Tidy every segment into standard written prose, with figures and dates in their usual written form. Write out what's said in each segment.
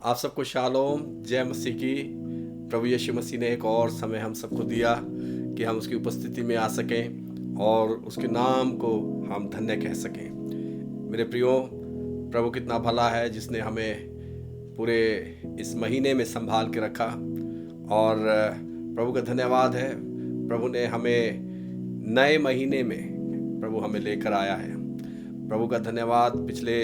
आप सबको शालोम, जय मसीह की। प्रभु यीशु मसीह ने एक और समय हम सबको दिया कि हम उसकी उपस्थिति में आ सकें और उसके नाम को हम धन्य कह सकें। मेरे प्रियो, प्रभु कितना भला है जिसने हमें पूरे इस महीने में संभाल के रखा और प्रभु का धन्यवाद है। प्रभु ने हमें नए महीने में प्रभु हमें लेकर आया है। प्रभु का धन्यवाद। पिछले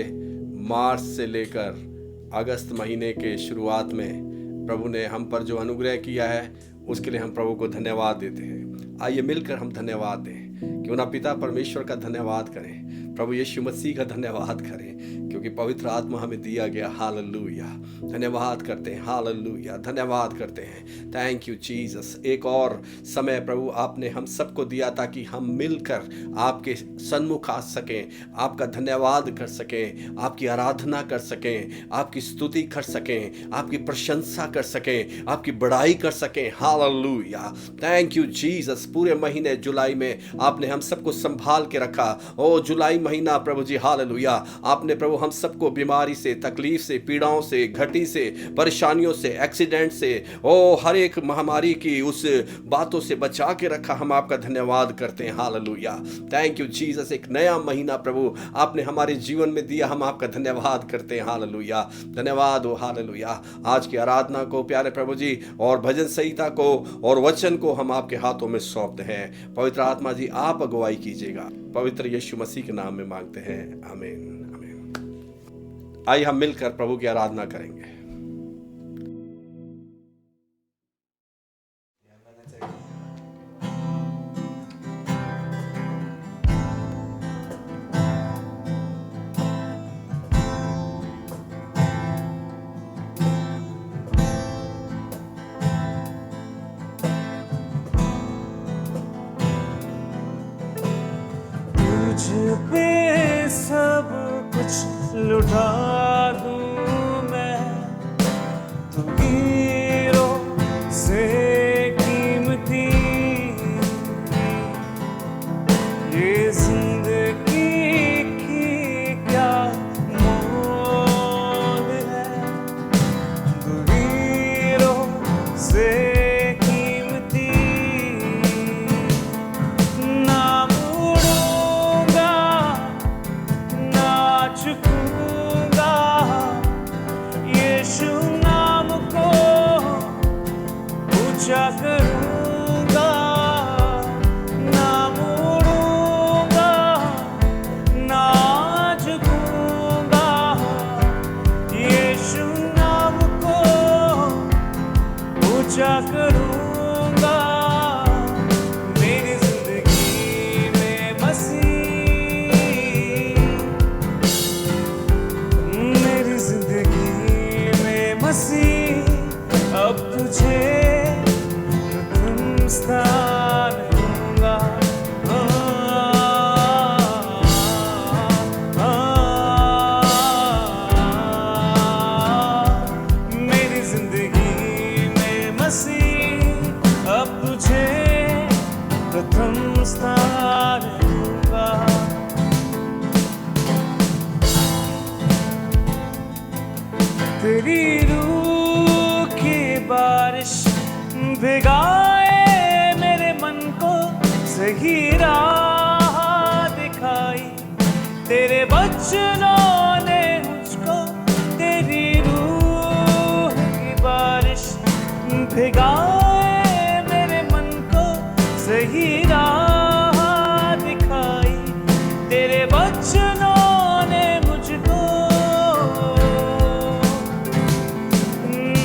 मार्च से लेकर अगस्त महीने के शुरुआत में प्रभु ने हम पर जो अनुग्रह किया है उसके लिए हम प्रभु को धन्यवाद देते हैं। आइए मिलकर हम धन्यवाद दें। क्यों ना पिता परमेश्वर का धन्यवाद करें, प्रभु यीशु मसीह का धन्यवाद करें, क्योंकि पवित्र आत्मा हमें दिया गया। हालेलुया, धन्यवाद करते हैं। हालेलुया, धन्यवाद करते हैं। Thank you Jesus. एक और समय प्रभु आपने हम सबको दिया ताकि हम मिलकर आपके सन्मुख आ सकें, आपका धन्यवाद कर सकें, आपकी आराधना कर सकें, आपकी स्तुति कर सकें, आपकी प्रशंसा कर सकें, आपकी बड़ाई कर सकें। Hallelujah, thank you Jesus. पूरे महीने जुलाई में आपने हम सबको संभाल के रखा। ओ जुलाई महीना प्रभु जी, हालेलुया, आपने प्रभु हम सबको बीमारी से, तकलीफ से, पीड़ाओं से, घटी से, परेशानियों से, एक्सीडेंट से, ओ हर एक महामारी की उस बातों से बचा के रखा। हम आपका धन्यवाद करते हैं। Hallelujah, thank you Jesus. एक नया महीना प्रभु आपने हमारे जीवन में दिया, हम आपका धन्यवाद करते हैं। हालेलुया, धन्यवाद हो। हालेलुया, आज की आराधना को प्यारे प्रभु जी और भजन संहिता को और वचन को हम आपके हाथों में सौंपते हैं। पवित्र आत्मा जी आप अगुवाई कीजिएगा। पवित्र यीशु मसीह के नाम में मांगते हैं, आमीन आमीन। आइए हम मिलकर प्रभु की आराधना करेंगे। तुझ पे सब कुछ लुटा दूं मैं, तू हीरों से कीमती। ये जिंदगी की क्या मोल है, तू हीरों से कीमती। ना मुड़ूंगा, ना झुकूंगा, यीशु नाम को ऊंचा करूंगा। ना मुड़ूंगा, ना झुकूंगा, यीशु नाम को ऊंचा करूंगा। मेरी जिंदगी में मसीह, मेरी जिंदगी में मसीह, अब तुझे प्रथम स्थान दूंगा। मेरी जिंदगी में मसीह, अब तुझे प्रथम स्थान दूंगा। तेरी रूह की बारिश भिगाए मेरे मन को, सही राह दिखाई तेरे वचनों ने मुझको। तेरी रूह की बारिश भिगाए मेरे मन को, सही राह दिखाई तेरे वचनों ने मुझको।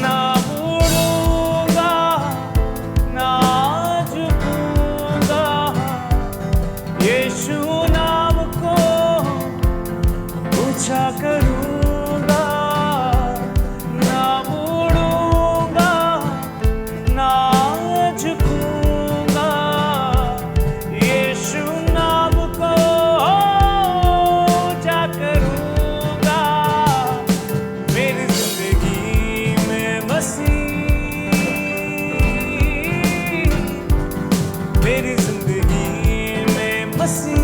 ना मुड़ूंगा, ना झुकूंगा, यीशु नाम को ऊंचा करूंगा। ना मुड़ूंगा, ना झुकूंगा, यीशु नाम को ऊंचा करूंगा। मेरी जिंदगी में मसीह, मेरी जिंदगी में मसीह,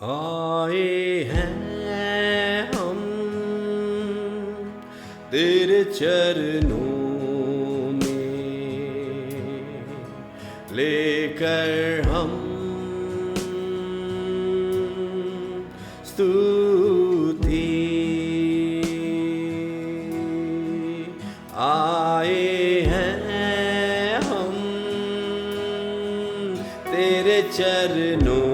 आए हैं हम तेरे चरणों में, लेकर हम स्तुति। आए हैं हम तेरे चरणों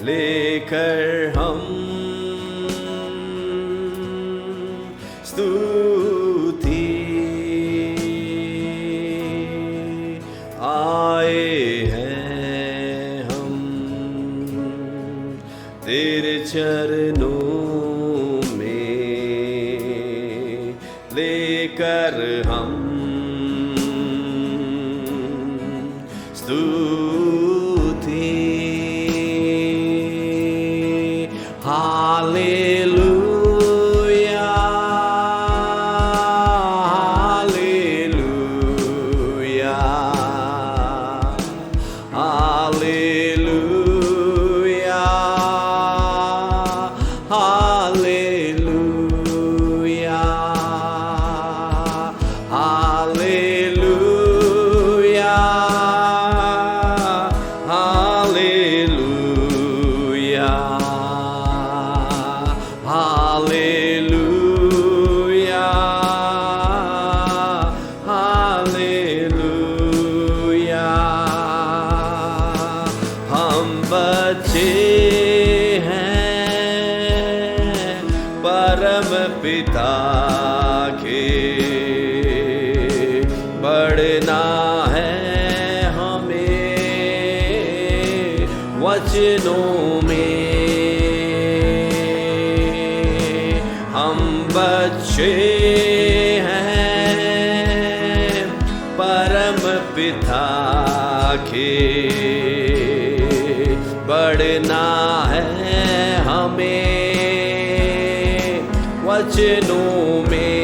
लेकर हम स्तुति। आए हैं हम तेरे चरणों में, लेकर हम स्तुति। Hallelujah, hallelujah, hallelujah, hallelujah, hallelujah, hallelujah, hallelujah, hallelujah. हम बच्चे हैं परम पिता के, बढ़ना है हमें वचनों में। हम बच्चे हैं परम पिता के, बढ़ना है हमें वचनों में।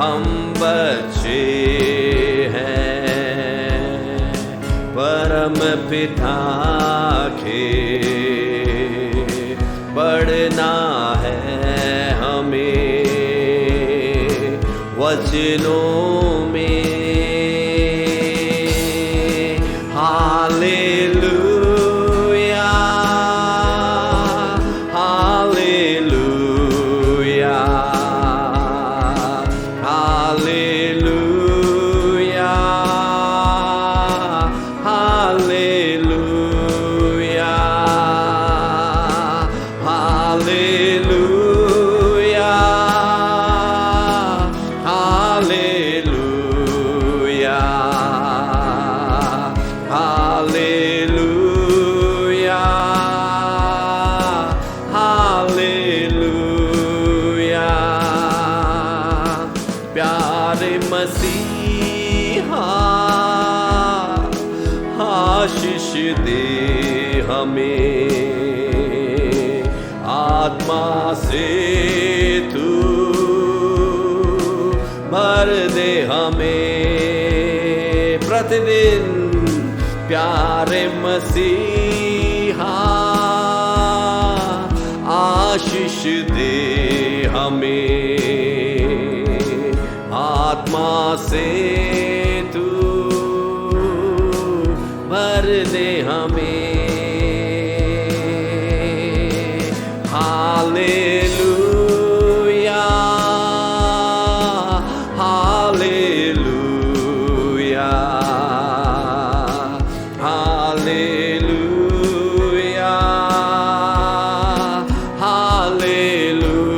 हम बच्चे हैं परम पिता के, बढ़ना है हमें वचनों में। Hallelujah, hallelujah, hallelujah, hallelujah, hallelujah, hallelujah, hallelujah, hallelujah. प्यारे मसीहा आशीष दे हमें, आत्मा से तू भर दे हमें प्रतिदिन। प्यारे मसीहा आशीष दे हमें, आत्मा से तू भर दे हमें। Hallelujah, hallelujah, hallelujah, hallelujah, hallelujah,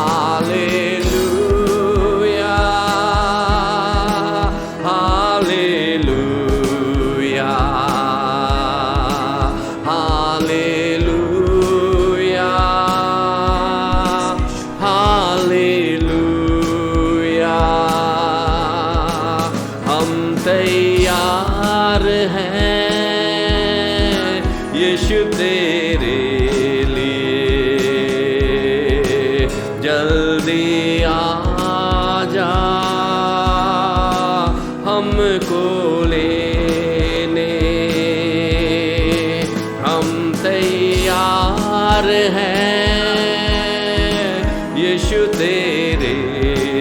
hallelujah, hallelujah, hallelujah. हम तैयार हैं यीशु तेरे लिए, जल्दी आ जा यीशु तेरे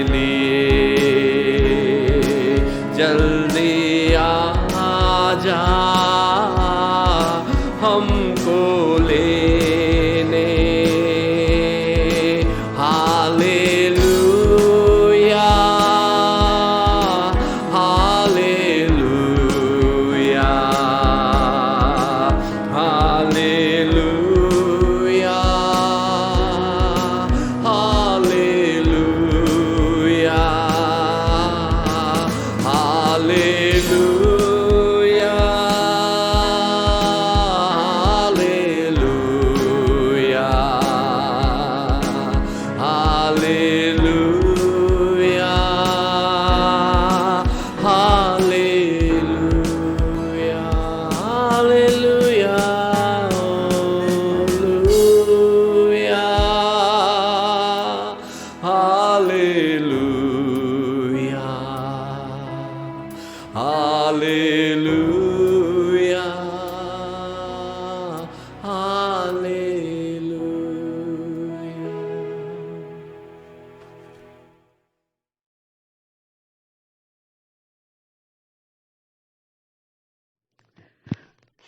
लिए जल्दी आ जा हमको लेने। Hallelujah hallelujah hallelujah hallelujah hallelujah hallelujah hallelujah hallelujah hallelujah hallelujah hallelujah.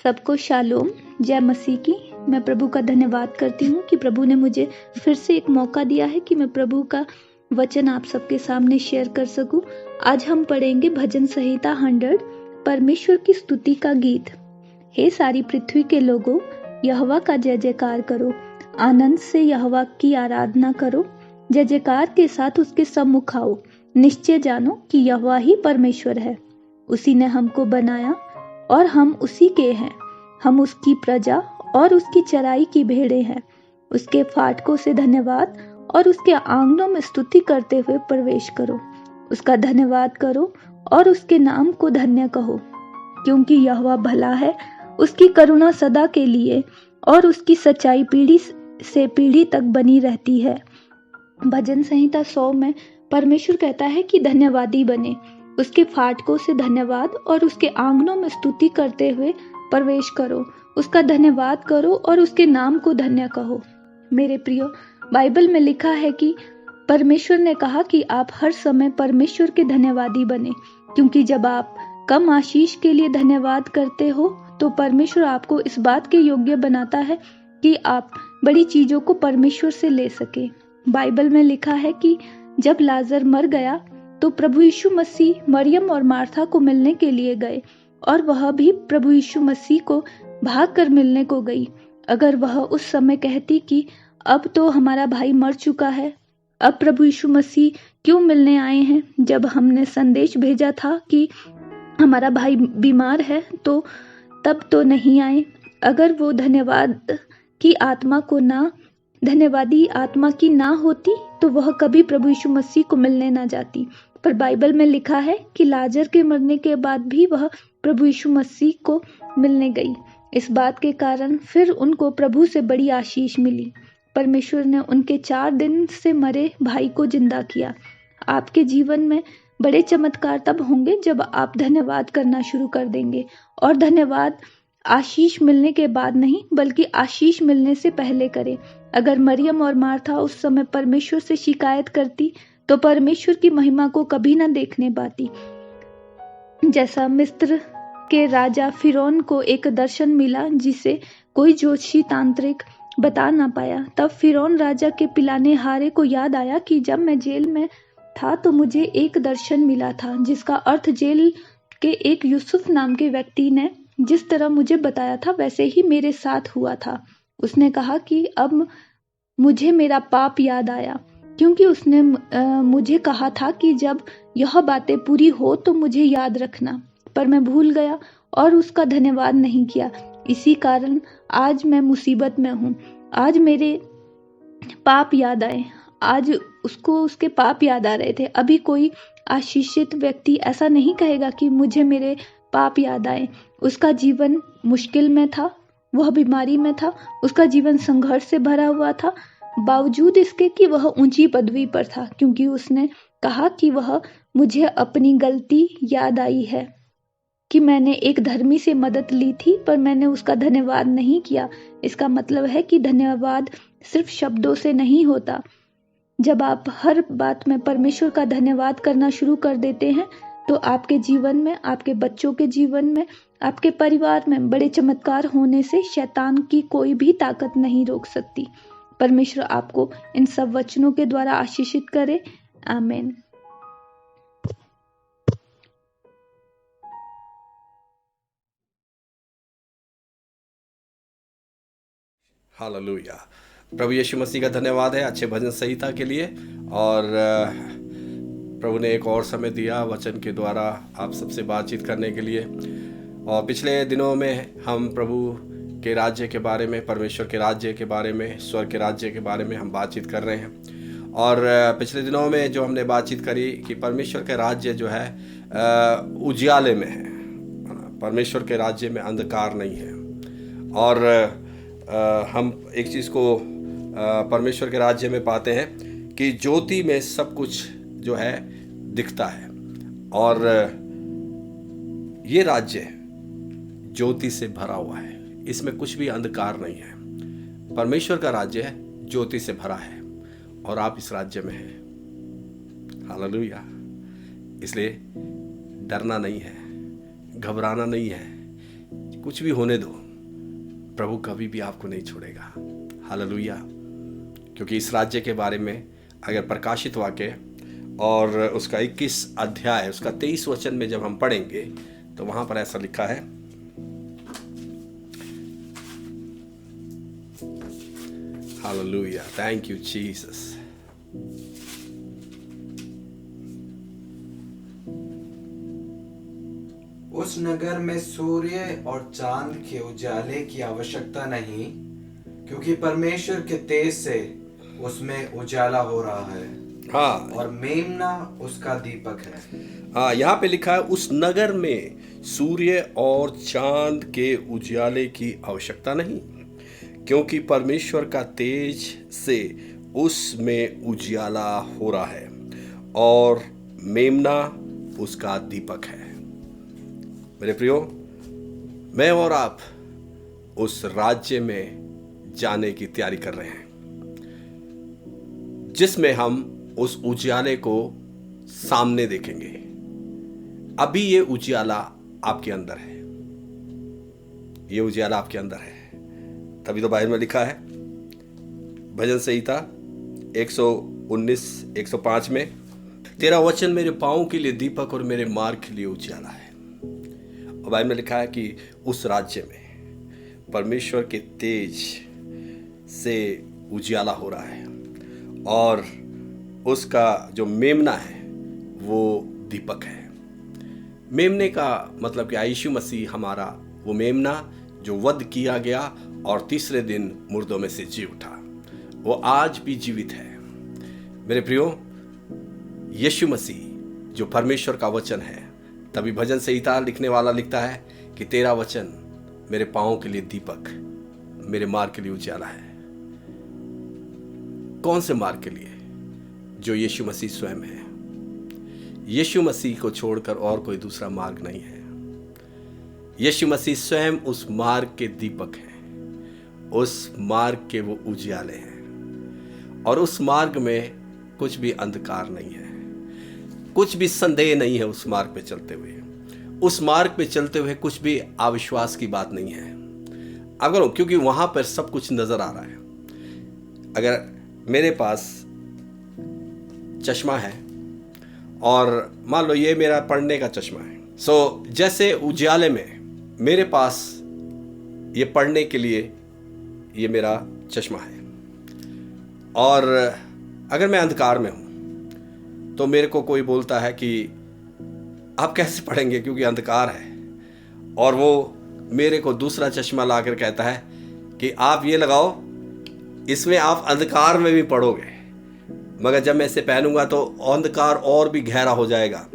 सबको शालोम, जय मसीह की। मैं प्रभु का धन्यवाद करती हूँ कि प्रभु ने मुझे फिर से एक मौका दिया है कि मैं प्रभु का वचन आप सबके सामने शेयर कर सकूं। आज हम पढ़ेंगे भजन संहिता 100, परमेश्वर की स्तुति का गीत। हे सारी पृथ्वी के लोगों, यहोवा का जय जयकार करो, आनंद से यहोवा की आराधना करो, जय जयकार के साथ उसके सम्मुख आओ। निश्चय जानो कि यहोवा ही परमेश्वर है, उसी ने हमको बनाया और हम उसी के हैं। हम उसकी प्रजा और उसकी चराई की भेड़ें हैं। उसके फाटकों से धन्यवाद और उसके आंगनों में स्तुति करते हुए प्रवेश करो। उसका धन्यवाद करो और उसके नाम को धन्य कहो, क्योंकि यहोवा भला है, उसकी करुणा सदा के लिए और उसकी सच्चाई पीढ़ी से पीढ़ी तक बनी रहती है। भजन संहिता 100 में परमेश्वर कहता है कि धन्यवादी बने, उसके फाटकों से धन्यवाद और उसके आंगनों में स्तुति करते हुए प्रवेश करो। उसका धन्यवाद करो और उसके नाम को धन्य कहो। मेरे प्रियो, बाइबल में लिखा है कि परमेश्वर ने कहा कि आप हर समय परमेश्वर के धन्यवादी बने, क्योंकि जब आप कम आशीष के लिए धन्यवाद करते हो तो परमेश्वर आपको इस बात के योग्य बनाता है कि आप बड़ी चीजों को परमेश्वर से ले सके। बाइबल में लिखा है कि जब लाजर मर गया तो प्रभु यीशु मसीह मरियम और मार्था को मिलने के लिए गए, और वह भी प्रभु यीशु मसीह को भाग कर मिलने को गई। अगर वह उस समय कहती कि अब तो हमारा भाई मर चुका है, अब प्रभु यीशु मसीह क्यों मिलने आए हैं, जब हमने संदेश भेजा था कि हमारा भाई बीमार है तो तब तो नहीं आए। अगर वो धन्यवादी आत्मा की ना होती तो वह कभी प्रभु यीशु मसीह को मिलने ना जाती। पर बाइबल में लिखा है कि लाजर के मरने के बाद भी वह प्रभु यीशु मसीह को मिलने गई। इस बात के कारण फिर उनको प्रभु से बड़ी आशीष मिली। परमेश्वर ने उनके 4 दिन से मरे भाई को जिंदा किया। आपके जीवन में बड़े चमत्कार तब होंगे जब आप धन्यवाद करना शुरू कर देंगे। और धन्यवाद आशीष मिलने के बाद नहीं, बल्कि आशीष मिलने से पहले करें। अगर मरियम और मार्था उस समय परमेश्वर से शिकायत करती तो परमेश्वर की महिमा को कभी ना देखने पाती। जैसा मिस्र के राजा फिरौन को एक दर्शन मिला जिसे कोई ज्योतिषी तांत्रिक बता ना पाया, तब फिरौन राजा के पिलाने हारे को याद आया कि जब मैं जेल में था तो मुझे एक दर्शन मिला था, जिसका अर्थ जेल के एक यूसुफ नाम के व्यक्ति ने जिस तरह मुझे बताया था वैसे ही मेरे साथ हुआ था। उसने कहा कि अब मुझे मेरा पाप याद आया, क्योंकि उसने मुझे कहा था कि जब यह बातें पूरी हो तो मुझे याद रखना, पर मैं भूल गया और उसका धन्यवाद नहीं किया। इसी कारण आज मैं मुसीबत में हूँ। आज मेरे पाप याद आए, आज उसको उसके पाप याद आ रहे थे। अभी कोई आशीषित व्यक्ति ऐसा नहीं कहेगा कि मुझे मेरे पाप याद आए। उसका जीवन मुश्किल में था, वह बीमारी में था, उसका जीवन संघर्ष से भरा हुआ था, बावजूद इसके कि वह ऊंची पदवी पर था, क्योंकि उसने कहा कि वह मुझे अपनी गलती याद आई है कि मैंने एक धर्मी से मदद ली थी पर मैंने उसका धन्यवाद नहीं किया। इसका मतलब है कि धन्यवाद सिर्फ शब्दों से नहीं होता। जब आप हर बात में परमेश्वर का धन्यवाद करना शुरू कर देते हैं तो आपके जीवन में, आपके बच्चों के जीवन में, आपके परिवार में बड़े चमत्कार होने से शैतान की कोई भी ताकत नहीं रोक सकती। परमेश्वर आपको इन सब वचनों के द्वारा आशीषित करे। आमीन। हालेलुया। प्रभु यीशु मसीह का धन्यवाद है अच्छे भजन संहिता के लिए। और प्रभु ने एक और समय दिया वचन के द्वारा आप सबसे बातचीत करने के लिए। और पिछले दिनों में हम प्रभु के राज्य के बारे में, परमेश्वर के राज्य के बारे में, स्वर्ग के राज्य के बारे में हम बातचीत कर रहे हैं। और पिछले दिनों में जो हमने बातचीत करी कि परमेश्वर के राज्य जो है उजियाले में है, परमेश्वर के राज्य में अंधकार नहीं है। और हम एक चीज़ को परमेश्वर के राज्य में पाते हैं कि ज्योति में सब कुछ जो है दिखता है। और ये राज्य ज्योति से भरा हुआ है, इसमें कुछ भी अंधकार नहीं है। परमेश्वर का राज्य है, ज्योति से भरा है और आप इस राज्य में हैं। हालेलुया। इसलिए डरना नहीं है, घबराना नहीं है, कुछ भी होने दो, प्रभु कभी भी आपको नहीं छोड़ेगा। हालेलुया। क्योंकि इस राज्य के बारे में अगर प्रकाशित वाक्य और उसका 21 अध्याय उसका 23 वचन में जब हम पढ़ेंगे तो वहां पर ऐसा लिखा है, हालेलुया, थैंक यू जीसस। उस नगर में सूर्य और चांद के उजाले की आवश्यकता नहीं, क्योंकि परमेश्वर के तेज से उसमें उजाला हो रहा है। हाँ, और मेमना उसका दीपक है। हाँ, यहाँ पे लिखा है उस नगर में सूर्य और चांद के उजाले की आवश्यकता नहीं, क्योंकि परमेश्वर का तेज से उसमें उजियाला हो रहा है और मेमना उसका दीपक है। मेरे प्रियो, मैं और आप उस राज्य में जाने की तैयारी कर रहे हैं जिसमें हम उस उजियाले को सामने देखेंगे। अभी ये उजियाला आपके अंदर है, ये उजियाला आपके अंदर है। तभी तो बाइबल में लिखा है भजन संहिता 119 105 में, तेरा वचन मेरे पाँव के लिए दीपक और मेरे मार्ग के लिए उजियाला है। और बाइबल में लिखा है कि उस राज्य में परमेश्वर के तेज से उजियाला हो रहा है और उसका जो मेमना है वो दीपक है। मेमने का मतलब क्या? यीशु मसीह हमारा वो मेमना जो वध किया गया और तीसरे दिन मुर्दों में से जी उठा, वो आज भी जीवित है। मेरे प्रियो, यीशु मसीह जो परमेश्वर का वचन है, तभी भजन संहिता लिखने वाला लिखता है कि तेरा वचन मेरे पाँव के लिए दीपक, मेरे मार्ग के लिए उजाला है। कौन से मार्ग के लिए? जो यीशु मसीह स्वयं है। यीशु मसीह को छोड़कर और कोई दूसरा मार्ग नहीं है। यीशु मसीह स्वयं उस मार्ग के दीपक हैं, उस मार्ग के वो उजियाले हैं और उस मार्ग में कुछ भी अंधकार नहीं है, कुछ भी संदेह नहीं है। उस मार्ग पे चलते हुए, उस मार्ग पे चलते हुए कुछ भी अविश्वास की बात नहीं है। अगर क्योंकि वहां पर सब कुछ नजर आ रहा है। अगर मेरे पास चश्मा है और मान लो ये मेरा पढ़ने का चश्मा है, सो जैसे उजियाले में मेरे पास ये पढ़ने के लिए ये मेरा चश्मा है, और अगर मैं अंधकार में हूं तो मेरे को कोई बोलता है कि आप कैसे पढ़ेंगे क्योंकि अंधकार है, और वो मेरे को दूसरा चश्मा लाकर कहता है कि आप ये लगाओ, इसमें आप अंधकार में भी पढ़ोगे। मगर जब मैं इसे पहनूंगा तो अंधकार और भी गहरा हो जाएगा,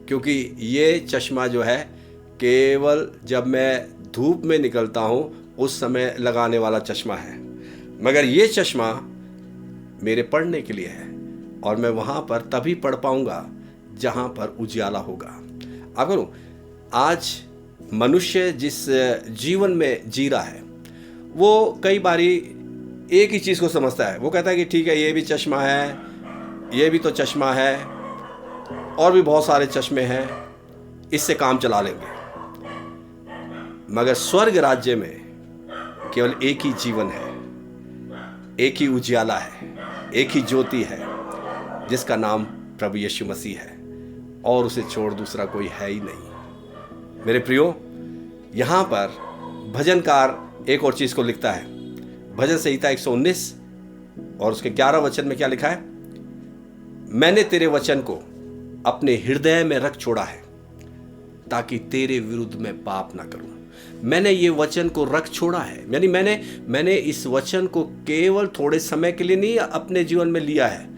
क्योंकि ये चश्मा जो है केवल जब मैं धूप में निकलता हूँ उस समय लगाने वाला चश्मा है, मगर ये चश्मा मेरे पढ़ने के लिए है और मैं वहाँ पर तभी पढ़ पाऊँगा जहाँ पर उजियाला होगा। अगर आज मनुष्य जिस जीवन में जी रहा है वो कई बारी एक ही चीज़ को समझता है। वो कहता है कि ठीक है, ये भी चश्मा है, ये भी तो चश्मा है और भी बहुत सारे चश्मे हैं, इससे काम चला लेंगे। मगर स्वर्ग राज्य में केवल एक ही जीवन है, एक ही उजियाला है, एक ही ज्योति है, जिसका नाम प्रभु यीशु मसीह है, और उसे छोड़ दूसरा कोई है ही नहीं। मेरे प्रियो, यहाँ पर भजनकार एक और चीज को लिखता है। भजन संहिता 119 और उसके 11 वचन में क्या लिखा है? मैंने तेरे वचन को अपने हृदय में रख छोड़ा है ताकि तेरे विरुद्ध मैं पाप ना करूं। मैंने ये वचन को रख छोड़ा है, यानी मैंने इस वचन को केवल थोड़े समय के लिए नहीं अपने जीवन में लिया है,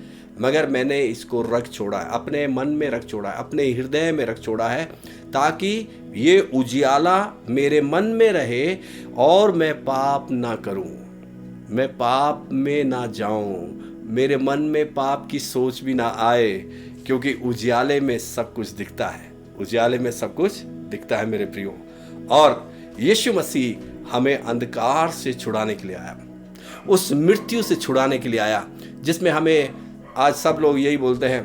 मगर मैंने इसको रख छोड़ा है, अपने मन में रख छोड़ा है, अपने हृदय में रख छोड़ा है, ताकि ये उजियाला मेरे मन में रहे और मैं पाप ना करूं, मैं पाप में ना जाऊं, मेरे मन में पाप की सोच भी ना आए, क्योंकि उजियाले में सब कुछ दिखता है, उजियाले में सब कुछ दिखता है मेरे प्रियो। और यीशु मसीह हमें अंधकार से छुड़ाने के लिए आया, उस मृत्यु से छुड़ाने के लिए आया, जिसमें हमें आज सब लोग यही बोलते हैं,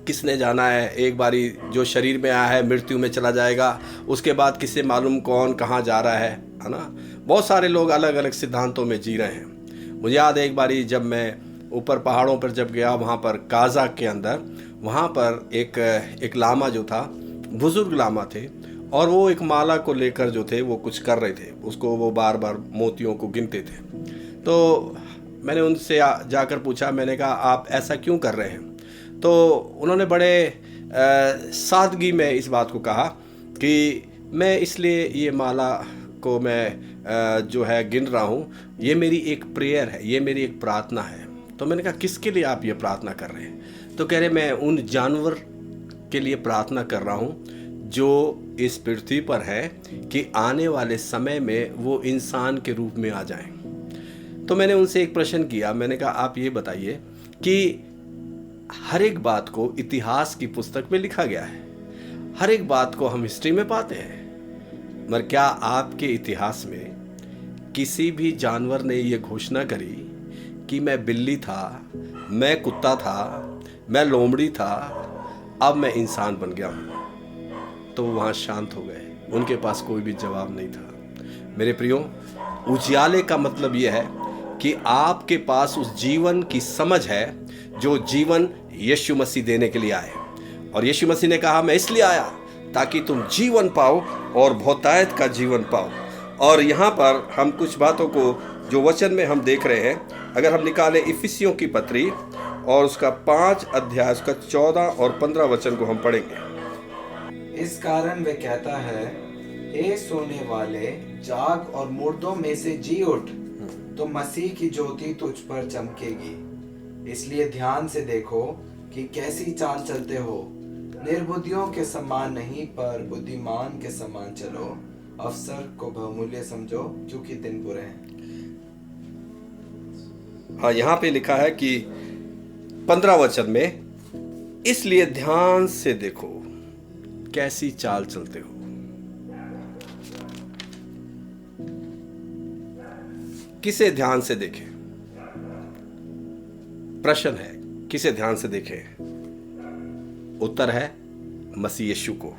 किसने जाना है, एक बारी जो शरीर में आया है मृत्यु में चला जाएगा, उसके बाद किसे मालूम कौन कहाँ जा रहा है ना। बहुत सारे लोग अलग अलग सिद्धांतों में जी रहे हैं। मुझे याद है एक बारी जब मैं ऊपर पहाड़ों पर जब गया, वहाँ पर काजा के अंदर, वहाँ पर एक लामा जो था, बुजुर्ग लामा थे, और वो एक माला को लेकर जो थे वो कुछ कर रहे थे, उसको वो बार बार मोतियों को गिनते थे। तो मैंने उनसे जाकर पूछा, मैंने कहा आप ऐसा क्यों कर रहे हैं? तो उन्होंने बड़े सादगी में इस बात को कहा कि मैं इसलिए ये माला को मैं जो है गिन रहा हूँ, ये मेरी एक प्रेयर है, ये मेरी एक प्रार्थना है। तो मैंने कहा किसके लिए आप ये प्रार्थना कर रहे हैं? तो कह रहे मैं उन जानवर के लिए प्रार्थना कर रहा हूँ जो इस पृथ्वी पर है, कि आने वाले समय में वो इंसान के रूप में आ जाएं। तो मैंने उनसे एक प्रश्न किया, मैंने कहा आप ये बताइए कि हर एक बात को इतिहास की पुस्तक में लिखा गया है, हर एक बात को हम हिस्ट्री में पाते हैं, मगर क्या आपके इतिहास में किसी भी जानवर ने ये घोषणा करी कि मैं बिल्ली था, मैं कुत्ता था, मैं लोमड़ी था, अब मैं इंसान बन गया हूँ? तो वहाँ शांत हो गए, उनके पास कोई भी जवाब नहीं था। मेरे प्रियो, उजियाले का मतलब यह है कि आपके पास उस जीवन की समझ है जो जीवन यीशु मसीह देने के लिए आए। और यीशु मसीह ने कहा मैं इसलिए आया ताकि तुम जीवन पाओ और बहुतायत का जीवन पाओ। और यहाँ पर हम कुछ बातों को जो वचन में हम देख रहे हैं, अगर हम निकालें इफिसियों की पत्री और उसका 5 अध्याय उसका 14 और 15 वचन को हम पढ़ेंगे। इस कारण वे कहता है, हे सोने वाले जाग और मुर्दों में से जी उठ, तो मसीह की ज्योति तुझ पर चमकेगी। इसलिए ध्यान से देखो कि कैसी चाल चलते हो, निर्बुद्धियों के समान नहीं पर बुद्धिमान के समान चलो, अवसर को बहुमूल्य समझो क्योंकि दिन बुरे हैं। हाँ, यहाँ पे लिखा है कि 15 वचन में, इसलिए ध्यान से देखो कैसी चाल चलते हो। किसे ध्यान से देखें? प्रश्न है, किसे ध्यान से देखें? उत्तर है मसीह यीशु को।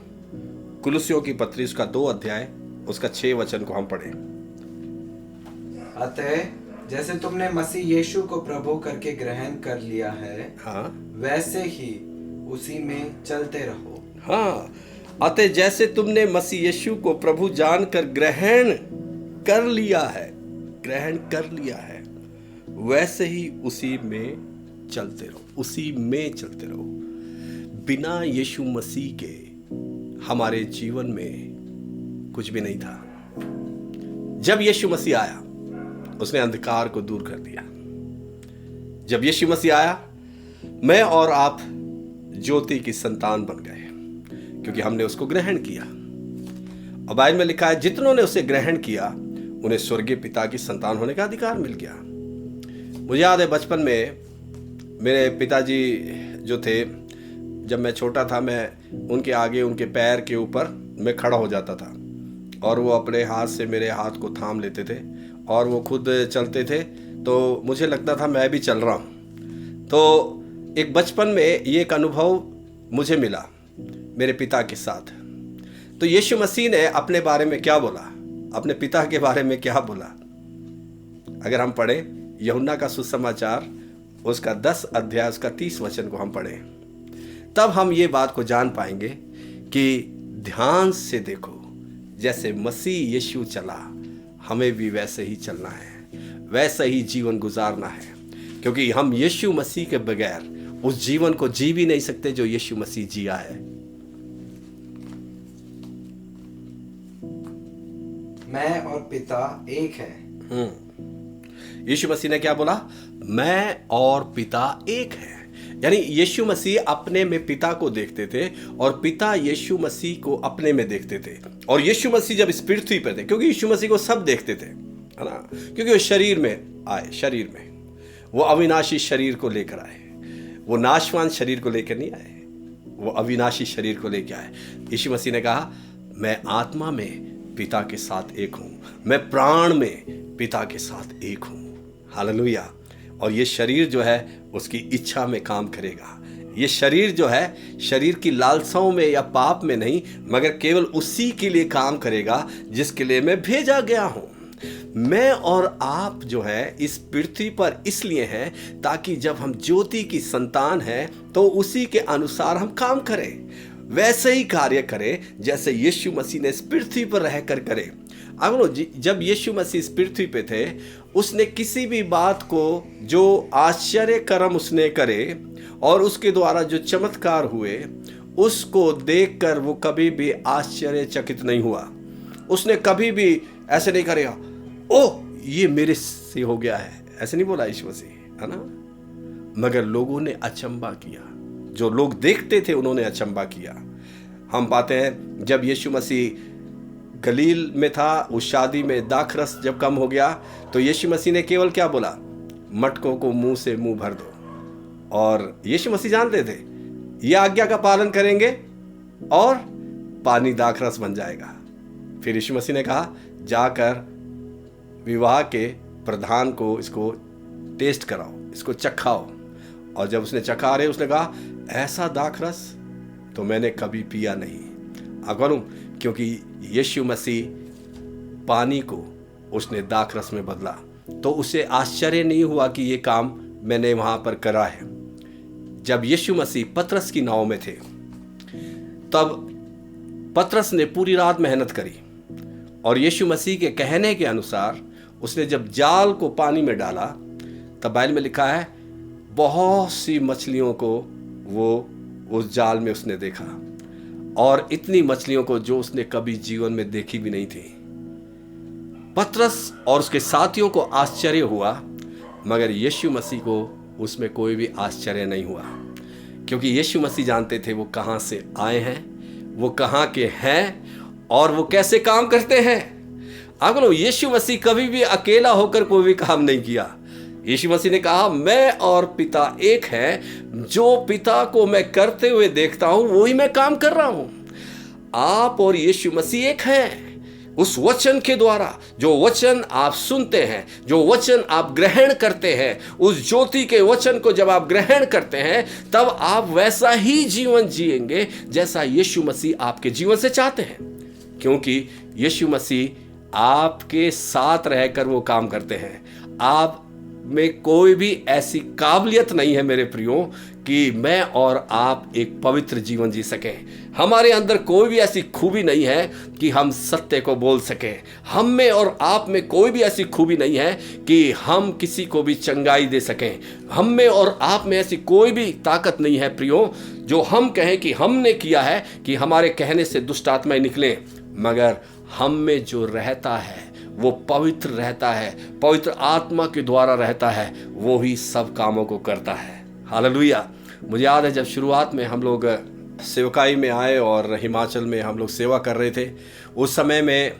कुलुसियों की पत्री उसका 2 अध्याय उसका 6 वचन को हम पढ़ें। अतः जैसे तुमने मसीह यीशु को प्रभु करके ग्रहण कर लिया है, हाँ, वैसे ही उसी में चलते रहो। हाँ, अतः जैसे तुमने मसीह यीशु को प्रभु जानकर ग्रहण कर लिया है, ग्रहण कर लिया है, वैसे ही उसी में चलते रहो, उसी में चलते रहो। बिना यीशु मसीह के हमारे जीवन में कुछ भी नहीं था। जब यीशु मसीह आया, उसने अंधकार को दूर कर दिया। जब यीशु मसीह आया, मैं और आप ज्योति की संतान बन गए, क्योंकि हमने उसको ग्रहण किया। और बाइबल में लिखा है, जितनों ने उसे ग्रहण किया उन्हें स्वर्गीय पिता की संतान होने का अधिकार मिल गया। मुझे याद है बचपन में मेरे पिताजी जो थे, जब मैं छोटा था, मैं उनके आगे उनके पैर के ऊपर मैं खड़ा हो जाता था और वो अपने हाथ से मेरे हाथ को थाम लेते थे और वो खुद चलते थे, तो मुझे लगता था मैं भी चल रहा हूँ। तो एक बचपन में ये एक अनुभव मुझे मिला मेरे पिता के साथ। तो यीशु मसीह ने अपने बारे में क्या बोला, अपने पिता के बारे में क्या बोला? अगर हम पढ़ें यूहन्ना का सुसमाचार उसका 10 अध्याय उसका 30 वचन को हम पढ़ें, तब हम ये बात को जान पाएंगे कि ध्यान से देखो, जैसे मसीह यीशु चला हमें भी वैसे ही चलना है, वैसे ही जीवन गुजारना है, क्योंकि हम यीशु मसीह के बगैर उस जीवन को जी भी नहीं सकते जो यीशु मसीह जिया है। मैं और पिता एक हैं। यीशु मसीह ने क्या बोला? मैं और पिता एक है। यानी यीशु मसीह अपने में पिता को देखते थे और पिता यीशु मसीह को अपने में देखते थे। और यीशु मसीह जब इस पृथ्वी पर थे, क्योंकि यीशु मसीह को सब देखते थे, है ना, क्योंकि वो शरीर में आए, शरीर में वो अविनाशी शरीर को लेकर आए, वो नाशवान शरीर को लेकर नहीं आए, वो अविनाशी शरीर को लेकर आए। यीशु मसीह ने कहा मैं आत्मा में पिता के साथ एक हूं, मैं प्राण में पिता के साथ एक हूं। हालेलुया। और ये शरीर जो है उसकी इच्छा में काम करेगा। ये शरीर जो है शरीर की लालसाओं में या पाप में नहीं, मगर केवल उसी के लिए काम करेगा जिसके लिए मैं भेजा गया हूं। मैं और आप जो है इस पृथ्वी पर इसलिए हैं ताकि जब हम ज्योति की संतान हैं तो उसी के अनुसार हम काम करें, वैसे ही कार्य करें जैसे यीशु मसीह ने इस पृथ्वी पर रहकर करे। अब जब यीशु मसीह इस पृथ्वी पे थे, उसने किसी भी बात को जो आश्चर्य कर्म उसने करे और उसके द्वारा जो चमत्कार हुए उसको देखकर वो कभी भी आश्चर्यचकित नहीं हुआ। उसने कभी भी ऐसे नहीं करेगा, ओह ये मेरे से हो गया है, ऐसे नहीं बोला यीशु मसीह, है ना। मगर लोगों ने अचंबा किया, जो लोग देखते थे उन्होंने अचंबा किया। हम पाते हैं जब यीशु मसीह गलील में था, उस शादी में दाखरस जब कम हो गया तो यीशु मसीह ने केवल क्या बोला? मटकों को मुंह से मुंह भर दो। और यीशु मसीह जानते थे ये आज्ञा का पालन करेंगे और पानी दाखरस बन जाएगा। फिर यीशु मसीह ने कहा जाकर विवाह के प्रधान को इसको टेस्ट कराओ, इसको चखाओ। और जब उसने चखा रहे उसने कहा ऐसा दाखरस तो मैंने कभी पिया नहीं। अगर क्योंकि यीशु मसीह पानी को उसने दाखरस में बदला तो उसे आश्चर्य नहीं हुआ कि ये काम मैंने वहां पर करा है। जब यीशु मसीह पतरस की नाव में थे तब पतरस ने पूरी रात मेहनत करी और यीशु मसीह के कहने के अनुसार उसने जब जाल को पानी में डाला तब बाइबल में लिखा है बहुत सी मछलियों को वो उस जाल में उसने देखा, और इतनी मछलियों को जो उसने कभी जीवन में देखी भी नहीं थी। पतरस और उसके साथियों को आश्चर्य हुआ, मगर यीशु मसीह को उसमें कोई भी आश्चर्य नहीं हुआ, क्योंकि यीशु मसीह जानते थे वो कहां से आए हैं, वो कहां के हैं और वो कैसे काम करते हैं। अगर यीशु मसीह कभी भी अकेला होकर कोई भी काम नहीं किया। यीशु मसीह ने कहा मैं और पिता एक हैं, जो पिता को मैं करते हुए देखता हूं वही मैं काम कर रहा हूं। आप और यीशु मसीह एक हैं उस वचन के द्वारा। जो वचन आप सुनते हैं, जो वचन आप ग्रहण करते हैं, उस ज्योति के वचन को जब आप ग्रहण करते हैं तब आप वैसा ही जीवन जिएंगे जैसा यीशु मसीह आपके जीवन से चाहते हैं, क्योंकि यीशु मसीह आपके साथ रहकर वो काम करते हैं। आप में कोई भी ऐसी काबिलियत नहीं है मेरे प्रियो कि मैं और आप एक पवित्र जीवन जी सकें। हमारे अंदर कोई भी ऐसी खूबी नहीं है कि हम सत्य को बोल सकें। हम में और आप में कोई भी ऐसी खूबी नहीं है कि हम किसी को भी चंगाई दे सकें। हम में और आप में ऐसी कोई भी ताकत नहीं है प्रियो जो हम कहें कि हमने किया है कि हमारे कहने से दुष्ट आत्माएं निकलें, मगर हम में जो रहता है वो पवित्र रहता है, पवित्र आत्मा के द्वारा रहता है, वो ही सब कामों को करता है। हालेलुया। मुझे याद है जब शुरुआत में हम लोग सेवकाई में आए और हिमाचल में हम लोग सेवा कर रहे थे, उस समय में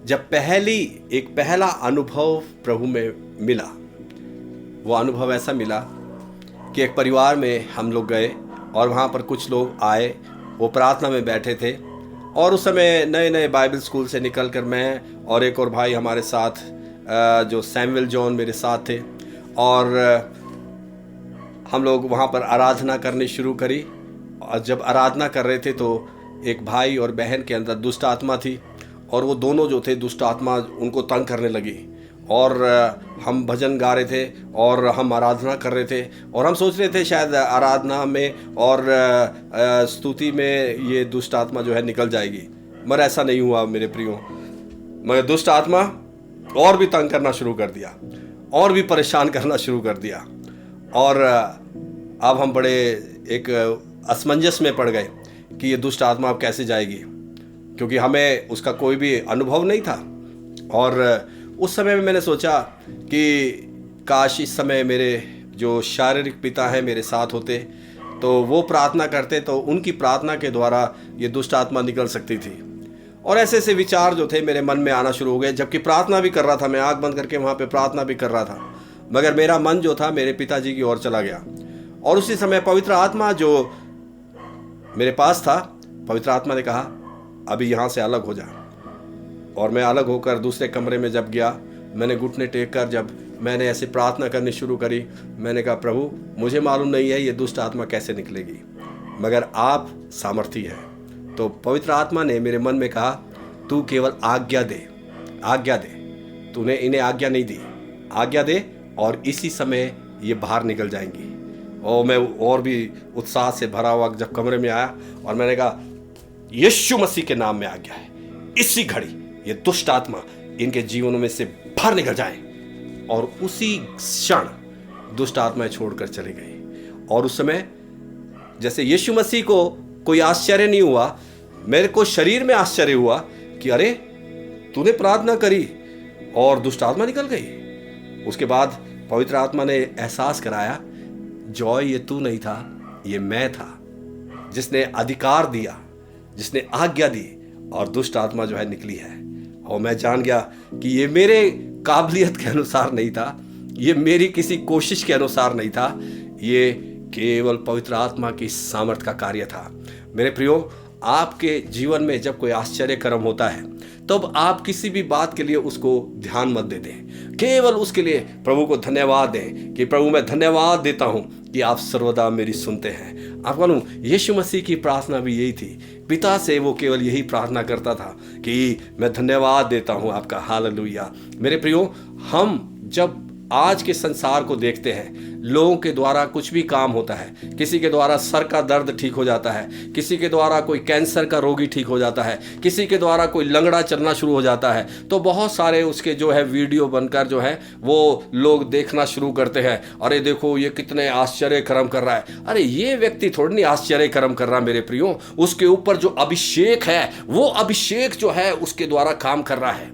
जब पहला अनुभव प्रभु में मिला, वो अनुभव ऐसा मिला कि एक परिवार में हम लोग गए और वहाँ पर कुछ लोग आए, वो प्रार्थना में बैठे थे और उस समय नए नए बाइबल स्कूल से निकलकर मैं और एक और भाई हमारे साथ जो सैमुअल जॉन मेरे साथ थे, और हम लोग वहाँ पर आराधना करनी शुरू करी। और जब आराधना कर रहे थे तो एक भाई और बहन के अंदर दुष्ट आत्मा थी, और वो दोनों जो थे दुष्ट आत्मा उनको तंग करने लगी। और हम भजन गा रहे थे और हम आराधना कर रहे थे, और हम सोच रहे थे शायद आराधना में और स्तुति में ये दुष्ट आत्मा जो है निकल जाएगी, मगर ऐसा नहीं हुआ मेरे प्रियो। मगर दुष्ट आत्मा और भी तंग करना शुरू कर दिया, और भी परेशान करना शुरू कर दिया। और अब हम बड़े एक असमंजस में पड़ गए कि ये दुष्ट आत्मा अब कैसे जाएगी, क्योंकि हमें उसका कोई भी अनुभव नहीं था। और उस समय में मैंने सोचा कि काश इस समय मेरे जो शारीरिक पिता हैं मेरे साथ होते, तो वो प्रार्थना करते तो उनकी प्रार्थना के द्वारा ये दुष्ट आत्मा निकल सकती थी। और ऐसे ऐसे विचार जो थे मेरे मन में आना शुरू हो गए, जबकि प्रार्थना भी कर रहा था, मैं आँख बंद करके वहाँ पे प्रार्थना भी कर रहा था, मगर मेरा मन जो था मेरे पिताजी की ओर चला गया। और उसी समय पवित्र आत्मा जो मेरे पास था, पवित्र आत्मा ने कहा अभी यहाँ से अलग हो जा। और मैं अलग होकर दूसरे कमरे में जब गया, मैंने घुटने टेक कर जब मैंने ऐसे प्रार्थना करनी शुरू करी, मैंने कहा प्रभु मुझे मालूम नहीं है ये दुष्ट आत्मा कैसे निकलेगी, मगर आप सामर्थी हैं। तो पवित्र आत्मा ने मेरे मन में कहा तू केवल आज्ञा दे, आज्ञा दे। तूने इन्हें आज्ञा नहीं दी, आज्ञा दे और इसी समय ये बाहर निकल जाएंगी। और मैं और भी उत्साह से भरा हुआ जब कमरे में आया और मैंने कहा यीशु मसीह के नाम में आज्ञा है, इसी घड़ी ये दुष्ट आत्मा इनके जीवनों में से बाहर निकल जाए। और उसी क्षण दुष्ट आत्माएं छोड़कर चली गई। और उस समय जैसे यीशु मसीह को कोई आश्चर्य नहीं हुआ, मेरे को शरीर में आश्चर्य हुआ कि अरे तूने प्रार्थना करी और दुष्ट आत्मा निकल गई। उसके बाद पवित्र आत्मा ने एहसास कराया जॉय ये तू नहीं था, ये मैं था जिसने अधिकार दिया, जिसने आज्ञा दी और दुष्ट आत्मा जो है निकली है। और मैं जान गया कि ये मेरे काबिलियत के अनुसार नहीं था, ये मेरी किसी कोशिश के अनुसार नहीं था, ये केवल पवित्र आत्मा की सामर्थ का कार्य था। मेरे प्रियो, आपके जीवन में जब कोई आश्चर्य कर्म होता है तब आप किसी भी बात के लिए उसको ध्यान मत दे दें, केवल उसके लिए प्रभु को धन्यवाद दें कि प्रभु मैं धन्यवाद देता हूं कि आप सर्वदा मेरी सुनते हैं। आप मालूम यीशु मसीह की प्रार्थना भी यही थी, पिता से वो केवल यही प्रार्थना करता था कि मैं धन्यवाद देता हूं आपका, हालेलुया। मेरे प्रियो, हम जब आज के संसार को देखते हैं, लोगों के द्वारा कुछ भी काम होता है, किसी के द्वारा सर का दर्द ठीक हो जाता है, किसी के द्वारा कोई कैंसर का रोगी ठीक हो जाता है, किसी के द्वारा कोई लंगड़ा चलना शुरू हो जाता है, तो बहुत सारे उसके जो है वीडियो बनकर जो है वो लोग देखना शुरू करते हैं। अरे देखो ये कितने आश्चर्य कर्म कर रहा है। अरे ये व्यक्ति थोड़ी नहीं आश्चर्य कर्म कर रहा मेरे प्रियो, उसके ऊपर जो अभिषेक है वो अभिषेक जो है उसके द्वारा काम कर रहा है।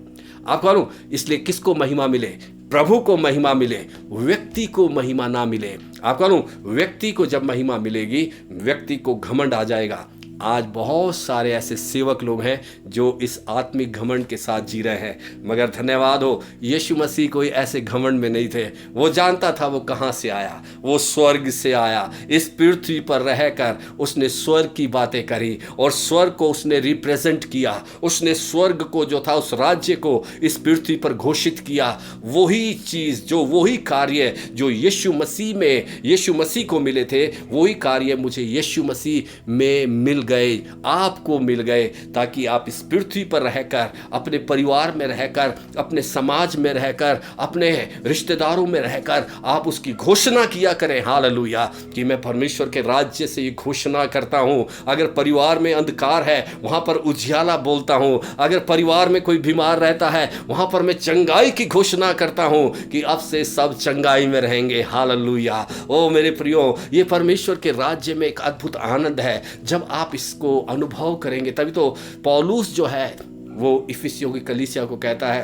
आप मालूम, इसलिए किसको महिमा मिले? प्रभु को महिमा मिले, व्यक्ति को महिमा ना मिले। आप मालूम, व्यक्ति को जब महिमा मिलेगी व्यक्ति को घमंड आ जाएगा। आज बहुत सारे ऐसे सेवक लोग हैं जो इस आत्मिक घमंड के साथ जी रहे हैं, मगर धन्यवाद हो यीशु मसीह कोई ऐसे घमंड में नहीं थे। वो जानता था वो कहाँ से आया, वो स्वर्ग से आया। इस पृथ्वी पर रहकर उसने स्वर्ग की बातें करी और स्वर्ग को उसने रिप्रेजेंट किया। उसने स्वर्ग को जो था उस राज्य को इस पृथ्वी पर घोषित किया। वही चीज़ जो वही कार्य जो यीशु मसीह में यीशु मसीह को मिले थे, वही कार्य मुझे यीशु मसीह में मिल गए, आपको मिल गए, ताकि आप इस पृथ्वी पर रहकर, अपने परिवार में रहकर, अपने समाज में रहकर, अपने रिश्तेदारों में रहकर आप उसकी घोषणा किया करें, हालेलुया, कि मैं परमेश्वर के राज्य से ये घोषणा करता हूं। अगर परिवार में अंधकार है वहां पर उजियाला बोलता हूं। अगर परिवार में कोई बीमार रहता है वहां पर मैं चंगाई की घोषणा करता हूं कि अब से सब चंगाई में रहेंगे, हालेलुया। ओ मेरे प्रियो, ये परमेश्वर के राज्य में एक अद्भुत आनंद है। जब आप इसको अनुभव करेंगे तभी तो पौलुस जो है वो इफिसियों की कलीसिया को कहता है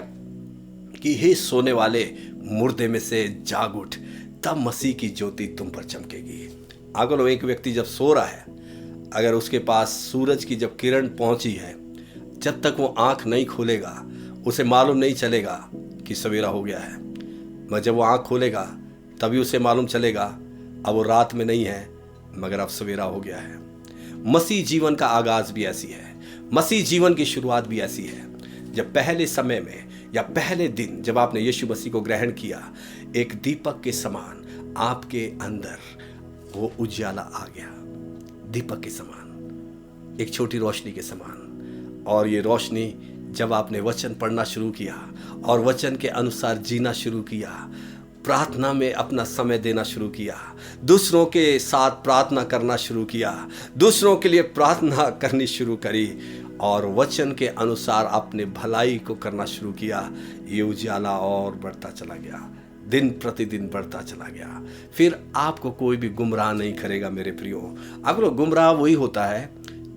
कि हे सोने वाले मुर्दे में से जाग उठ, तब मसीह की ज्योति तुम पर चमकेगी। अगर एक व्यक्ति जब सो रहा है, अगर उसके पास सूरज की जब किरण पहुंची है, जब तक वो आंख नहीं खोलेगा उसे मालूम नहीं चलेगा कि सवेरा हो गया है। मगर जब वो आंख खोलेगा तभी उसे मालूम चलेगा अब वो रात में नहीं है मगर अब सवेरा हो गया है। मसीह जीवन का आगाज भी ऐसी है, मसीह जीवन की शुरुआत भी ऐसी है। जब पहले समय में या पहले दिन जब आपने यीशु मसीह को ग्रहण किया, एक दीपक के समान आपके अंदर वो उजाला आ गया, दीपक के समान, एक छोटी रोशनी के समान। और ये रोशनी जब आपने वचन पढ़ना शुरू किया और वचन के अनुसार जीना शुरू किया, प्रार्थना में अपना समय देना शुरू किया, दूसरों के साथ प्रार्थना करना शुरू किया, दूसरों के लिए प्रार्थना करनी शुरू करी और वचन के अनुसार अपने भलाई को करना शुरू किया, ये उजाला और बढ़ता चला गया, दिन प्रतिदिन बढ़ता चला गया। फिर आपको कोई भी गुमराह नहीं करेगा मेरे प्रियो। अगर गुमराह वही होता है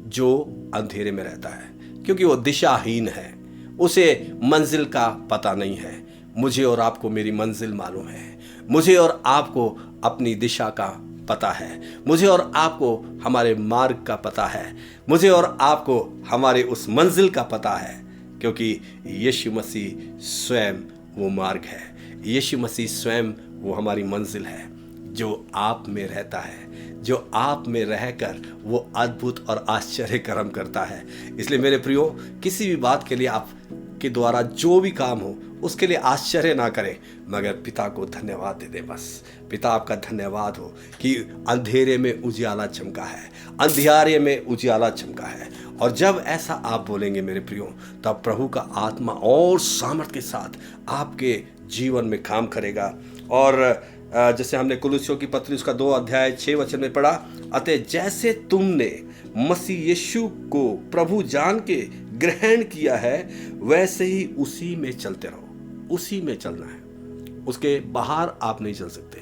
जो अंधेरे में रहता है, क्योंकि वो दिशाहीन है, उसे मंजिल का पता नहीं है। मुझे और आपको मेरी मंजिल मालूम है, मुझे और आपको अपनी दिशा का पता है, मुझे और आपको हमारे मार्ग का पता है, मुझे और आपको हमारे उस मंजिल का पता है, क्योंकि यीशु मसीह स्वयं वो मार्ग है, यीशु मसीह स्वयं वो हमारी मंजिल है। जो आप में रहता है, जो आप में रहकर वो अद्भुत और आश्चर्य कर्म करता है। इसलिए मेरे प्रियो, किसी भी बात के लिए आपके द्वारा जो भी काम हो उसके लिए आश्चर्य ना करें, मगर पिता को धन्यवाद दे दें। बस पिता आपका धन्यवाद हो कि अंधेरे में उजियाला चमका है, अंधियारे में उजियाला चमका है। और जब ऐसा आप बोलेंगे मेरे प्रियो, तब प्रभु का आत्मा और सामर्थ के साथ आपके जीवन में काम करेगा। और जैसे हमने कुलुस्सियों की पत्री उसका 2 अध्याय 6 वचन में पढ़ा, अतः जैसे तुमने मसीह यीशु को प्रभु जान के ग्रहण किया है, वैसे ही उसी में चलते रहो। उसी में चलना है, उसके बाहर आप नहीं चल सकते,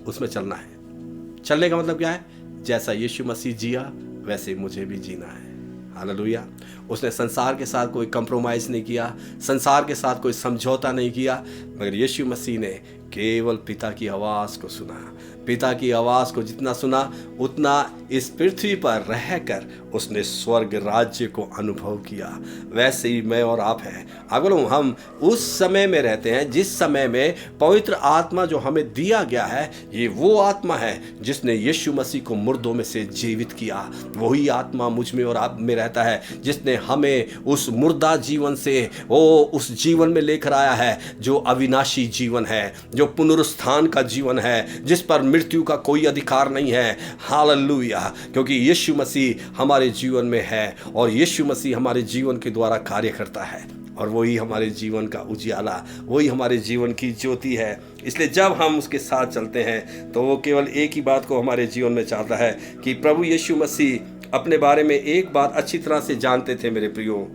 उसमें चलना है। चलने का मतलब क्या है? जैसा यीशु मसीह जिया वैसे मुझे भी जीना है। हालेलुया। उसने संसार के साथ कोई कंप्रोमाइज नहीं किया, संसार के साथ कोई समझौता नहीं किया, मगर यीशु मसीह ने केवल पिता की आवाज़ को सुना। पिता की आवाज़ को जितना सुना उतना इस पृथ्वी पर रहकर उसने स्वर्ग राज्य को अनुभव किया। वैसे ही मैं और आप हैं। अगर हम उस समय में रहते हैं जिस समय में पवित्र आत्मा जो हमें दिया गया है, ये वो आत्मा है जिसने यीशु मसीह को मुर्दों में से जीवित किया। वही आत्मा मुझ में और आप में रहता है जिसने हमें उस मुर्दा जीवन से उस जीवन में लेकर आया है जो अविनाशी जीवन है, जो पुनरुत्थान का जीवन है, जिस पर मृत्यु का कोई अधिकार नहीं है। हालेलुया। क्योंकि यीशु मसीह हमारे जीवन में है और यीशु मसीह हमारे जीवन के द्वारा कार्य करता है, और वही हमारे जीवन का उजियाला, वही हमारे जीवन की ज्योति है। इसलिए जब हम उसके साथ चलते हैं तो वो केवल एक ही बात को हमारे जीवन में चाहता है कि प्रभु यीशु मसीह अपने बारे में एक बात अच्छी तरह से जानते थे मेरे प्रियो,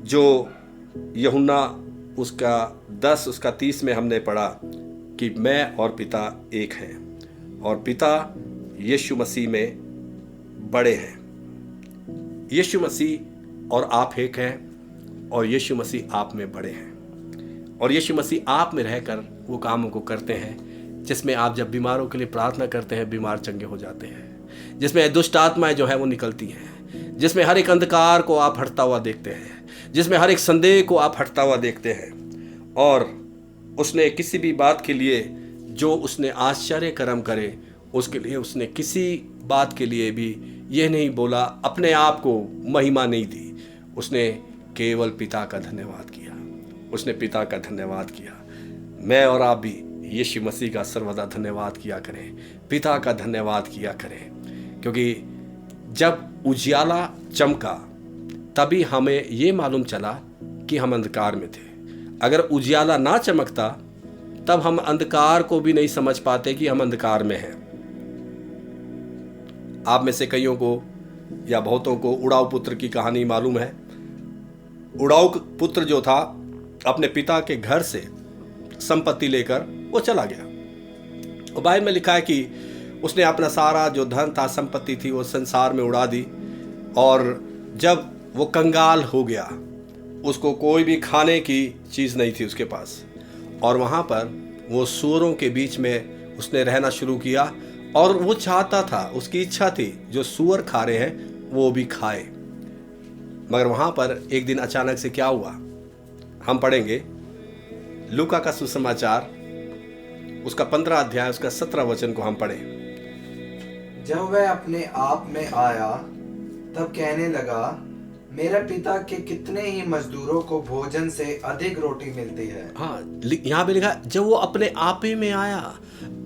जो यूहन्ना उसका 10 उसका 30 में हमने पढ़ा कि मैं और पिता एक हैं और पिता यीशु मसीह में बड़े हैं। यीशु मसीह और आप एक हैं और यीशु मसीह आप में बड़े हैं, और यीशु मसीह आप में रहकर वो कामों को करते हैं जिसमें आप जब बीमारों के लिए प्रार्थना करते हैं बीमार चंगे हो जाते हैं, जिसमें दुष्ट आत्माएं जो है वो निकलती हैं, जिसमें हर एक अंधकार को आप हटता हुआ देखते हैं, जिसमें हर एक संदेह को आप हटता हुआ देखते हैं। और उसने किसी भी बात के लिए जो उसने आश्चर्य कर्म करे, उसके लिए उसने किसी बात के लिए भी यह नहीं बोला, अपने आप को महिमा नहीं दी, उसने केवल पिता का धन्यवाद किया। उसने पिता का धन्यवाद किया। मैं और आप भी यीशु मसीह का सर्वदा धन्यवाद किया करें, पिता का धन्यवाद किया करें, क्योंकि जब उजियाला चमका तभी हमें ये मालूम चला कि हम अंधकार में थे। अगर उजियाला ना चमकता तब हम अंधकार को भी नहीं समझ पाते कि हम अंधकार में हैं। आप में से कईयों को या बहुतों को उड़ाऊ पुत्र की कहानी मालूम है। उड़ाऊ पुत्र जो था अपने पिता के घर से संपत्ति लेकर वो चला गया, और बाइबल में लिखा है कि उसने अपना सारा जो धन था, संपत्ति थी, वो संसार में उड़ा दी। और जब वो कंगाल हो गया, उसको कोई भी खाने की चीज़ नहीं थी उसके पास, और वहाँ पर वो सूअरों के बीच में उसने रहना शुरू किया। और वो चाहता था, उसकी इच्छा थी जो सूअर खा रहे हैं वो भी खाए। मगर वहाँ पर एक दिन अचानक से क्या हुआ, हम पढ़ेंगे लूका का सुसमाचार उसका 15 अध्याय उसका 17 वचन को हम पढ़ें। जब वह अपने आप में आया तब कहने लगा, मेरे पिता के कितने ही मजदूरों को भोजन से अधिक रोटी मिलती है। हाँ, यहाँ पे लिखा जब वो अपने आपे में आया।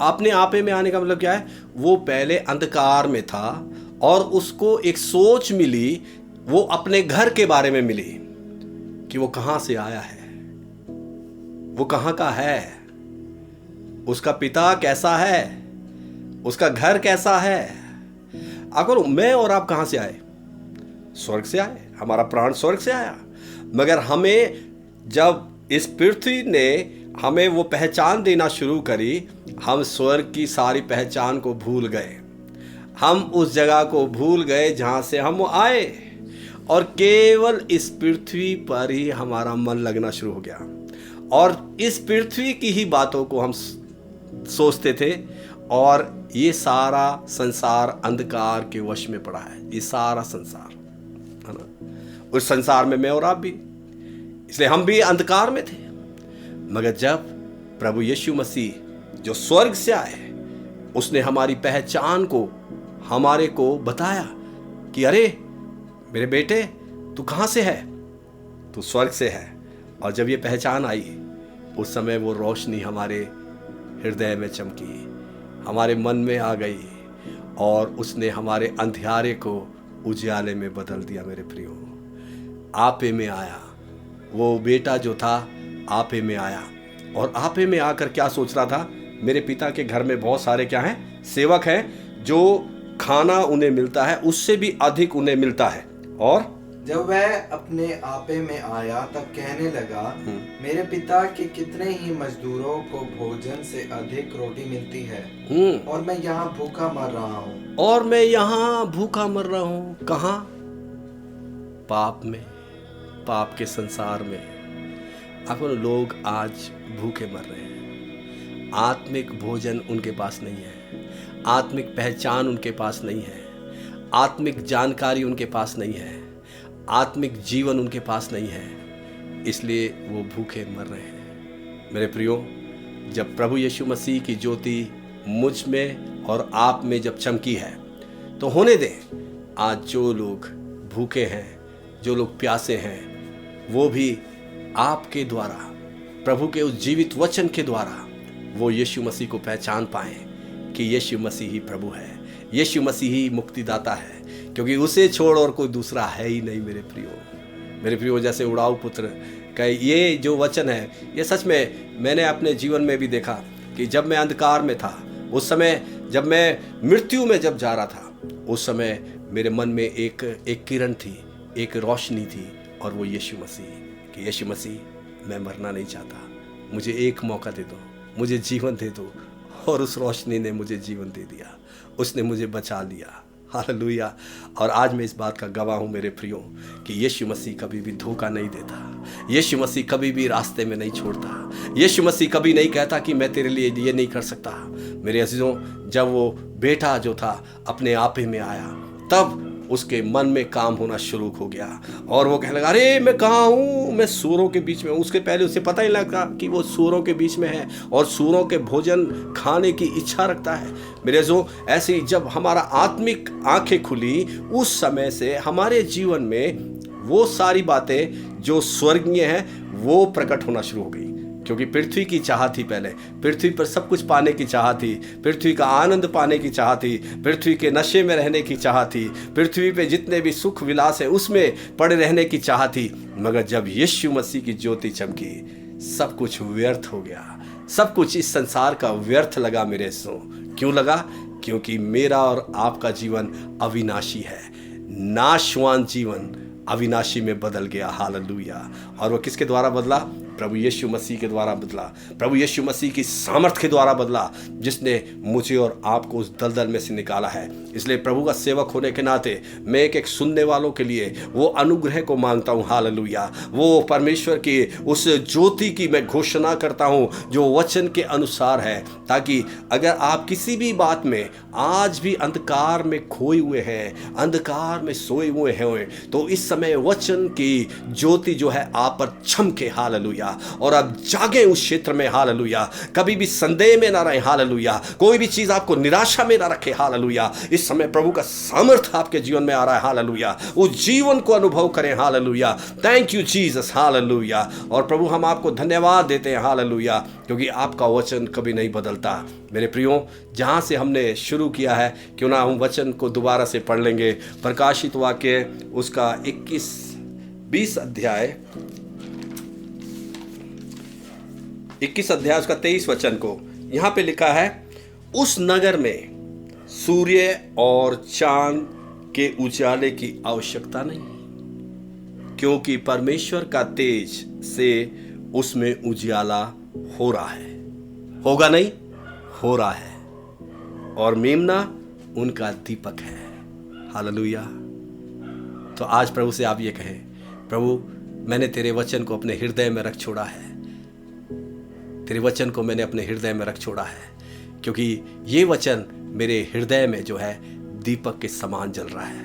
अपने आपे में आने का मतलब क्या है? वो पहले अंधकार में था और उसको एक सोच मिली, वो अपने घर के बारे में मिली कि वो कहाँ से आया है, वो कहाँ का है, उसका पिता कैसा है, उसका घर कैसा है। अगर मैं और आप कहाँ से आए? स्वर्ग से आए, हमारा प्राण स्वर्ग से आया। मगर हमें जब इस पृथ्वी ने हमें वो पहचान देना शुरू करी, हम स्वर्ग की सारी पहचान को भूल गए। हम उस जगह को भूल गए जहाँ से हम आए और केवल इस पृथ्वी पर ही हमारा मन लगना शुरू हो गया और इस पृथ्वी की ही बातों को हम सोचते थे और ये सारा संसार अंधकार के वश में पड़ा है। ये सारा संसार है ना, उस संसार में मैं और आप भी, इसलिए हम भी अंधकार में थे। मगर जब प्रभु यीशु मसीह जो स्वर्ग से आए, उसने हमारी पहचान को हमारे को बताया कि अरे मेरे बेटे, तू कहाँ से है? तू स्वर्ग से है। और जब ये पहचान आई, उस समय वो रोशनी हमारे हृदय में चमकी, हमारे मन में आ गई और उसने हमारे अंधियारे को उजियाले में बदल दिया। मेरे प्रियो, आपे में आया। वो बेटा जो था आपे में आया और आपे में आकर क्या सोच रहा था? मेरे पिता के घर में बहुत सारे क्या हैं? सेवक हैं, जो खाना उन्हें मिलता है उससे भी अधिक उन्हें मिलता है। और जब वह अपने आपे में आया तब कहने लगा, मेरे पिता के कितने ही मजदूरों को भोजन से अधिक रोटी मिलती है और मैं यहाँ भूखा मर रहा हूँ। और मैं यहाँ भूखा मर रहा हूँ। कहाँ? पाप में, पाप के संसार में। अपन लोग आज भूखे मर रहे हैं। आत्मिक भोजन उनके पास नहीं है, आत्मिक पहचान उनके पास नहीं है, आत्मिक जानकारी उनके पास नहीं है, आत्मिक जीवन उनके पास नहीं है, इसलिए वो भूखे मर रहे हैं। मेरे प्रियो, जब प्रभु यीशु मसीह की ज्योति मुझ में और आप में जब चमकी है, तो होने दें आज जो लोग भूखे हैं, जो लोग प्यासे हैं, वो भी आपके द्वारा, प्रभु के उस जीवित वचन के द्वारा वो यीशु मसीह को पहचान पाएं कि यीशु मसीह ही प्रभु है, यीशु मसीह ही मुक्तिदाता है, क्योंकि उसे छोड़ और कोई दूसरा है ही नहीं। मेरे प्रियो, जैसे उड़ाऊ पुत्र का ये जो वचन है, ये सच में मैंने अपने जीवन में भी देखा कि जब मैं अंधकार में था, उस समय जब मैं मृत्यु में जब जा रहा था, उस समय मेरे मन में एक किरण थी, एक रोशनी थी, और वो यीशु मसीह, कि यीशु मसीह मैं मरना नहीं चाहता, मुझे एक मौका दे दो, मुझे जीवन दे दो। और उस रोशनी ने मुझे जीवन दे दिया, उसने मुझे बचा लिया। हालेलुया। और आज मैं इस बात का गवाह हूँ मेरे प्रियो कि यीशु मसीह कभी भी धोखा नहीं देता, यीशु मसीह कभी भी रास्ते में नहीं छोड़ता, यीशु मसीह कभी नहीं कहता कि मैं तेरे लिए ये नहीं कर सकता। मेरे अजीजों, जब वो बेटा जो था अपने आपे में आया, तब उसके मन में काम होना शुरू हो गया और वो कहने लगा, अरे मैं कहाँ हूँ? मैं सूरों के बीच में हूँ। उसके पहले उसे पता ही लगा कि वो सूरों के बीच में है और सूरों के भोजन खाने की इच्छा रखता है। मेरे जो ऐसे ही जब हमारा आत्मिक आंखें खुली, उस समय से हमारे जीवन में वो सारी बातें जो स्वर्गीय हैं वो प्रकट होना शुरू हो गई। क्योंकि पृथ्वी की चाह थी, पहले पृथ्वी पर सब कुछ पाने की चाह थी, पृथ्वी का आनंद पाने की चाह थी, पृथ्वी के नशे में रहने की चाह थी, पृथ्वी पे जितने भी सुख विलास है उसमें पड़े रहने की चाह थी। मगर जब यीशु मसीह की ज्योति चमकी, सब कुछ व्यर्थ हो गया, सब कुछ इस संसार का व्यर्थ लगा मेरे सो। क्यों लगा? क्योंकि मेरा और आपका जीवन अविनाशी है, नाशवान जीवन अविनाशी में बदल गया। हालेलुया। और वो किसके द्वारा बदला? प्रभु यीशु मसीह के द्वारा बदला, प्रभु यीशु मसीह की सामर्थ के द्वारा बदला, जिसने मुझे और आपको उस दलदल में से निकाला है। इसलिए प्रभु का सेवक होने के नाते मैं एक सुनने वालों के लिए वो अनुग्रह को मांगता हूँ। हालेलुया। वो परमेश्वर की उस ज्योति की मैं घोषणा करता हूँ जो वचन के अनुसार है, ताकि अगर आप किसी भी बात में आज भी अंधकार में खोए हुए हैं, अंधकार में सोए हुए हैं, तो इस समय वचन की ज्योति जो है आप पर चमके। हालेलुया। हालेलुया। और आप जागे उस क्षेत्र में, हालेलुया। कभी भी संदेह में ना रहे, हालेलुया। कोई भी चीज आपको निराशा में ना रखे, हालेलुया। इस समय प्रभु का सामर्थ्य आपके जीवन में आ रहा है, हालेलुया। उस जीवन को अनुभव करें, hallelujah. Thank you Jesus, hallelujah. और प्रभु हम आपको धन्यवाद देते हैं, हालेलुया, क्योंकि आपका वचन कभी नहीं बदलता। मेरे प्रियो, जहाँ से हमने शुरू किया है, क्यों ना हम वचन को दोबारा से पढ़ लेंगे। प्रकाशित वाक्य उसका 20 अध्याय उसका 23 वचन को यहाँ पे लिखा है, उस नगर में सूर्य और चांद के उजाले की आवश्यकता नहीं, क्योंकि परमेश्वर का तेज से उसमें उजाला हो रहा है। होगा नहीं, हो रहा है। और मेमना उनका दीपक है, हालेलुया। तो आज प्रभु से आप ये कहें, प्रभु मैंने तेरे वचन को अपने हृदय में रख छोड़ा है, तेरे वचन को मैंने अपने हृदय में रख छोड़ा है, क्योंकि ये वचन मेरे हृदय में जो है दीपक के समान जल रहा है,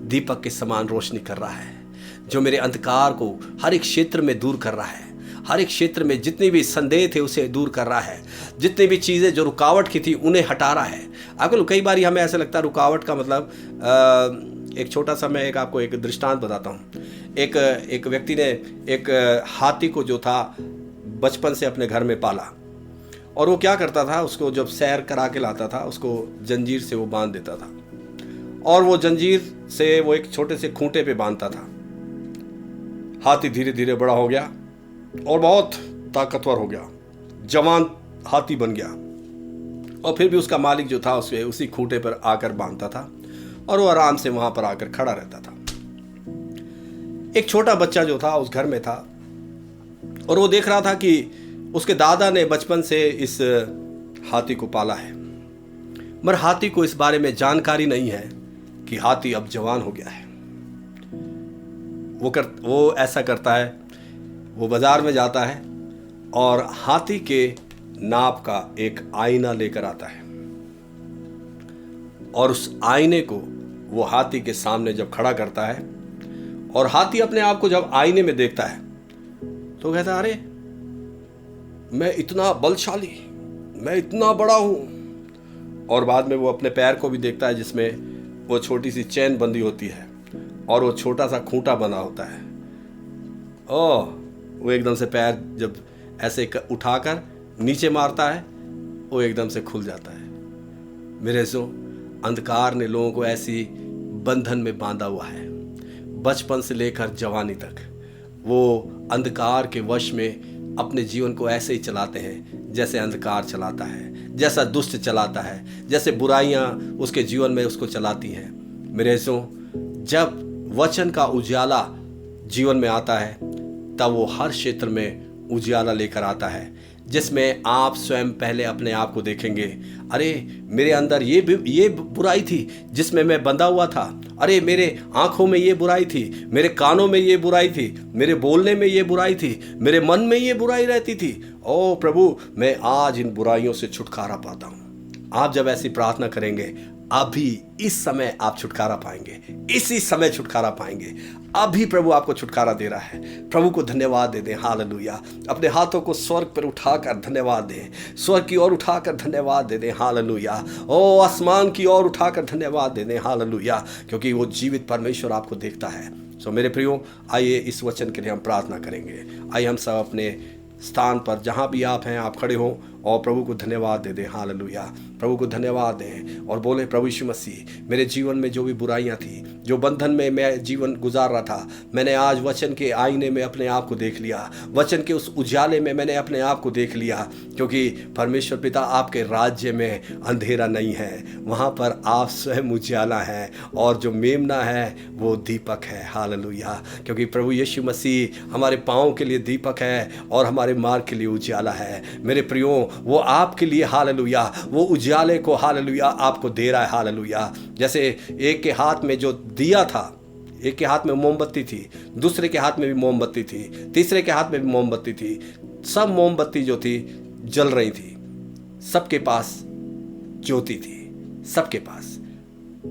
दीपक के समान रोशनी कर रहा है, जो मेरे अंधकार को हर एक क्षेत्र में दूर कर रहा है, हर एक क्षेत्र में जितने भी संदेह थे उसे दूर कर रहा है, जितनी भी चीज़ें जो रुकावट की थी उन्हें हटा रहा है। आपको कई बार हमें ऐसा लगता है रुकावट का मतलब एक छोटा सा, मैं आपको एक दृष्टांत बताता हूँ। एक व्यक्ति ने एक हाथी को जो था बचपन से अपने घर में पाला, और वो क्या करता था, उसको जब सैर करा के लाता था उसको जंजीर से वो बांध देता था, और वो जंजीर से वो एक छोटे से खूंटे पे बांधता था। हाथी धीरे धीरे बड़ा हो गया और बहुत ताकतवर हो गया, जवान हाथी बन गया, और फिर भी उसका मालिक जो था उसी खूंटे पर आकर बांधता था और वो आराम से वहां पर आकर खड़ा रहता था। एक छोटा बच्चा जो था उस घर में था, और वो देख रहा था कि उसके दादा ने बचपन से इस हाथी को पाला है, मगर हाथी को इस बारे में जानकारी नहीं है कि हाथी अब जवान हो गया है। वो ऐसा करता है, वो बाजार में जाता है और हाथी के नाप का एक आईना लेकर आता है, और उस आईने को वो हाथी के सामने जब खड़ा करता है, और हाथी अपने आप को जब आईने में देखता है तो कहता है, अरे मैं इतना बलशाली, मैं इतना बड़ा हूं। और बाद में वो अपने पैर को भी देखता है, जिसमें वो छोटी सी चैन बंदी होती है और वो छोटा सा खूंटा बना होता है। वो एकदम से पैर जब ऐसे उठाकर नीचे मारता है, वो एकदम से खुल जाता है। मेरे सो अंधकार ने लोगों को ऐसी बंधन में बांधा हुआ है, बचपन से लेकर जवानी तक वो अंधकार के वश में अपने जीवन को ऐसे ही चलाते हैं जैसे अंधकार चलाता है, जैसा दुष्ट चलाता है, जैसे बुराइयां उसके जीवन में उसको चलाती हैं। मेरे सो जब वचन का उजाला जीवन में आता है तब वो हर क्षेत्र में उजाला लेकर आता है, जिसमें आप स्वयं पहले अपने आप को देखेंगे, अरे मेरे अंदर ये बुराई थी जिसमें मैं बंधा हुआ था, अरे मेरे आंखों में ये बुराई थी, मेरे कानों में ये बुराई थी, मेरे बोलने में ये बुराई थी, मेरे मन में ये बुराई रहती थी। ओ प्रभु, मैं आज इन बुराइयों से छुटकारा पाता हूँ। आप जब ऐसी प्रार्थना करेंगे, अभी इस समय आप छुटकारा पाएंगे, इसी समय छुटकारा पाएंगे। अभी प्रभु आपको छुटकारा दे रहा है। प्रभु को धन्यवाद दे दें, हालेलुया। अपने हाथों को स्वर्ग पर उठाकर धन्यवाद दें, स्वर्ग की ओर उठाकर धन्यवाद दे दें, हालेलुया। ओ आसमान की ओर उठाकर धन्यवाद दे दें, हालेलुया, क्योंकि वो जीवित परमेश्वर आपको देखता है। सो मेरे प्रियो, आइए इस वचन के लिए हम प्रार्थना करेंगे। आइए हम सब अपने स्थान पर जहाँ भी आप हैं आप खड़े हों और प्रभु को धन्यवाद दे दें, हालेलुया। प्रभु को धन्यवाद दें और बोले, प्रभु यीशु मसीह, मेरे जीवन में जो भी बुराइयां थी, जो बंधन में मैं जीवन गुजार रहा था, मैंने आज वचन के आईने में अपने आप को देख लिया, वचन के उस उजाले में मैंने अपने आप को देख लिया, क्योंकि परमेश्वर पिता आपके राज्य में अंधेरा नहीं है, वहाँ पर आप स्वयं उजाला हैं, और जो मेमना है वो दीपक है, हालेलुया। क्योंकि प्रभु यीशु मसीह हमारे पाँव के लिए दीपक है और हमारे मार्ग के लिए उजाला है। मेरे प्रियो, वो आपके लिए, हालेलुया, वो उजाले को, हालेलुया, आपको दे रहा है, हालेलुया। जैसे एक के हाथ में जो दिया था, एक के हाथ में मोमबत्ती थी, दूसरे के हाथ में भी मोमबत्ती थी, तीसरे के हाथ में भी मोमबत्ती थी, सब मोमबत्ती जो थी जल रही थी, सबके पास ज्योति थी, सबके पास।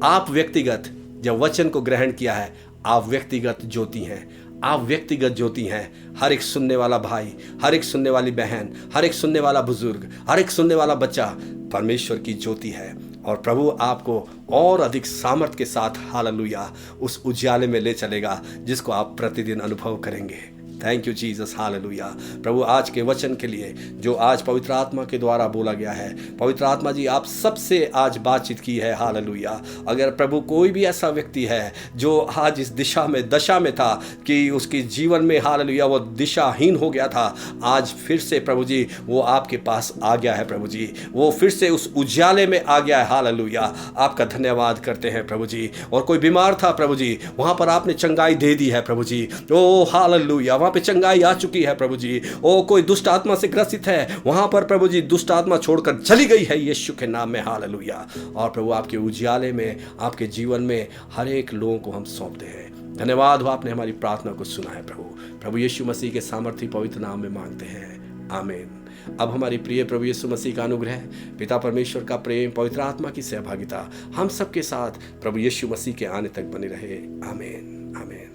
आप व्यक्तिगत जब वचन को ग्रहण किया है, आप व्यक्तिगत ज्योति हैं, आप व्यक्तिगत ज्योति हैं। हर एक सुनने वाला भाई, हर एक सुनने वाली बहन, हर एक सुनने वाला बुजुर्ग, हर एक सुनने वाला बच्चा परमेश्वर की ज्योति है। और प्रभु आपको और अधिक सामर्थ के साथ हालेलुया उस उजाले में ले चलेगा जिसको आप प्रतिदिन अनुभव करेंगे। Thank you Jesus, hallelujah. प्रभु आज के वचन के लिए जो आज पवित्र आत्मा के द्वारा बोला गया है, पवित्र आत्मा जी आप सबसे आज बातचीत की है, हालेलुया। अगर प्रभु कोई भी ऐसा व्यक्ति है जो आज इस दशा में था कि उसके जीवन में हालेलुया वो दिशाहीन हो गया था, आज फिर से प्रभु जी वो आपके पास आ गया है। प्रभु जी वो फिर से उस उजाले में आ गया है, हालेलुया। आपका धन्यवाद करते हैं प्रभु जी। और कोई बीमार था प्रभु जी, वहाँ पर आपने चंगाई दे दी है प्रभु जी। ओ हालेलुया, वहाँ पे चंगाई आ चुकी है प्रभु जी। ओ कोई दुष्ट आत्मा से ग्रसित है, वहां पर प्रभु जी दुष्ट आत्मा छोड़कर चली गई है यीशु के नाम में, हालेलुया। और प्रभु आपके उजियाले में, आपके जीवन में हर एक लोगों को हम सौंपते हैं। धन्यवाद हो, आपने हमारी प्रार्थना को सुना है प्रभु यीशु मसीह के सामर्थी पवित्र नाम में मांगते हैं, आमीन। अब हमारी प्रिय प्रभु यीशु मसीह का अनुग्रह, पिता परमेश्वर का प्रेम, पवित्र आत्मा की सहभागिता हम सबके साथ प्रभु यीशु मसीह के आने तक बनी रहे, आमीन, आमीन।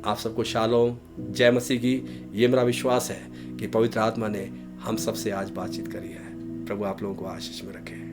आप सबको शालोम, जय मसीह की। ये मेरा विश्वास है कि पवित्र आत्मा ने हम सबसे आज बातचीत करी है। प्रभु आप लोगों को आशीष में रखे।